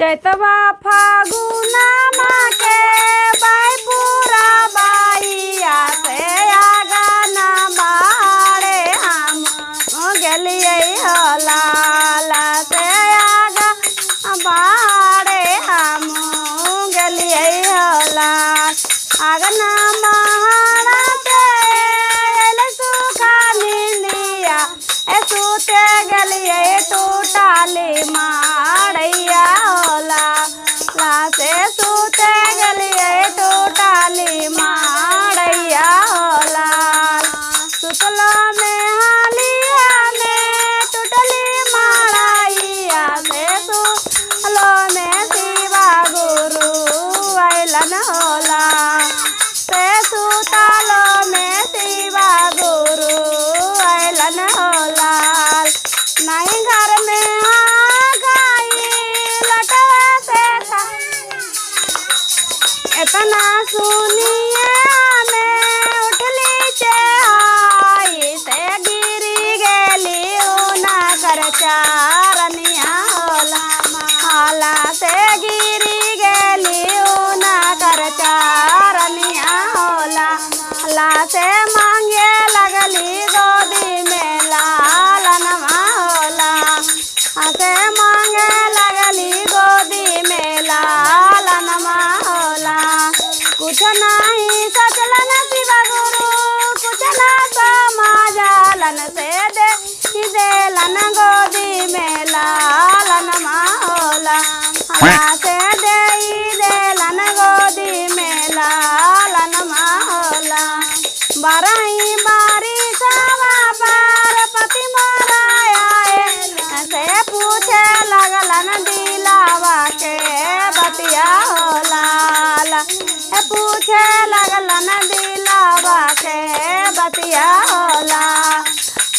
चैतवा फागुना माके बाईपुरा बाईया से आगना बाड़े हम गेलिए लाला से आगा बाड़े हम गेलिए लाल आगना महाड़ा से सुखा निंदिया सुते गलिए टूटाली माड़ैया ला से सुते गलिए टूटाली माड़ैया लाल सुतला में हालिया में टूटली माड़ैया से सुतलो में शिवा गुरु अइलन होला से सुतलो में शिवा गुरु अइलन होला नहीं घर में गाई लटवा से इतना सुनिए में उठली चाई से गिरी गेली ना कर चारनिया होला हाला से गिरी गेली ना कर चारनिया होला ला से मांगे लगली गोदी में लालनवा से मांगे लगली गोदी में लालनमा होला कुछ नहीं सचलन शिवा गुरु कुछ ना समाजलन से देलन गोदी में लालनमा होला हला से देलन गोदी में लालनमा होला बारही बारी सावा पार पति मोराया से पूछे लगलन दिलावा के बतिया होला पूछे लगलन दिलावा के बतिया होला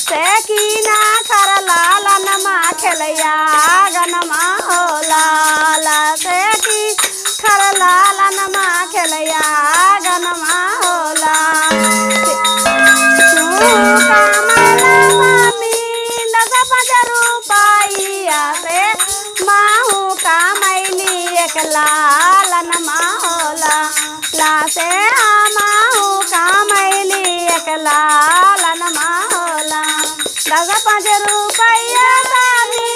से की ना कर लालन मा खेलैया गनमा होला से की कर लालन मा खेलैया गनमा होला लालनमा होला ला से माहू कामैली एक लालनमा होला 10-5 रुपया दानी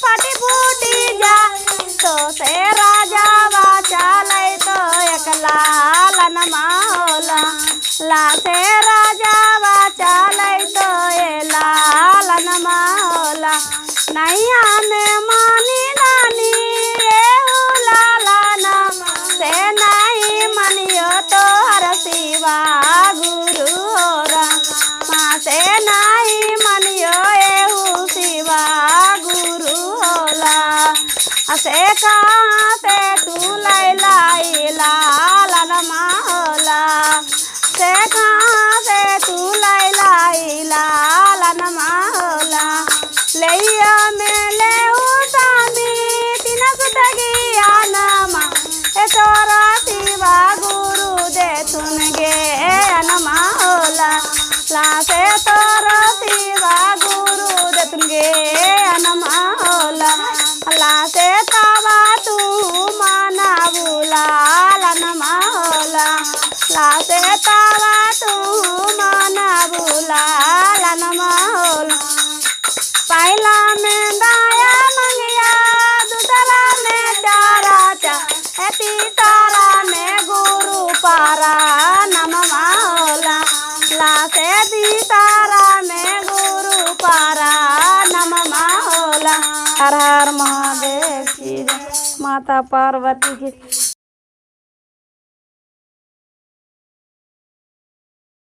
फटी फूटी जा तो से राजा चले तो एक लालनमा होला ला से राजा चले तो ये लालनमा होला नहीं हमें मानी नानी से नहीं मनियो तो हर शिवा गुरु होरा माँ से नहीं मनियो एहू शिवा गुरु होला से कहाँ से तू लाई लालनमा होला से कहाँ से तू लाई लालनमा होला लैया में ले सामी तीन सुतगिया नमा तोरा शिवा गुरु दे तुन गे अनमा होला ला से तोरा शिवा गुरु दे तुन गे अनमा होला ला से तावा तू माना बुला लनमा होला ला से तावा तू माना बुला लनमा होला पहला में दाया मंगिया दूसरा में चारा तीसरा में गुरु पारा नमवा होला ला से तीसरा में गुरु पारा नमवा होला हर हर महादेव की जय माता पार्वती की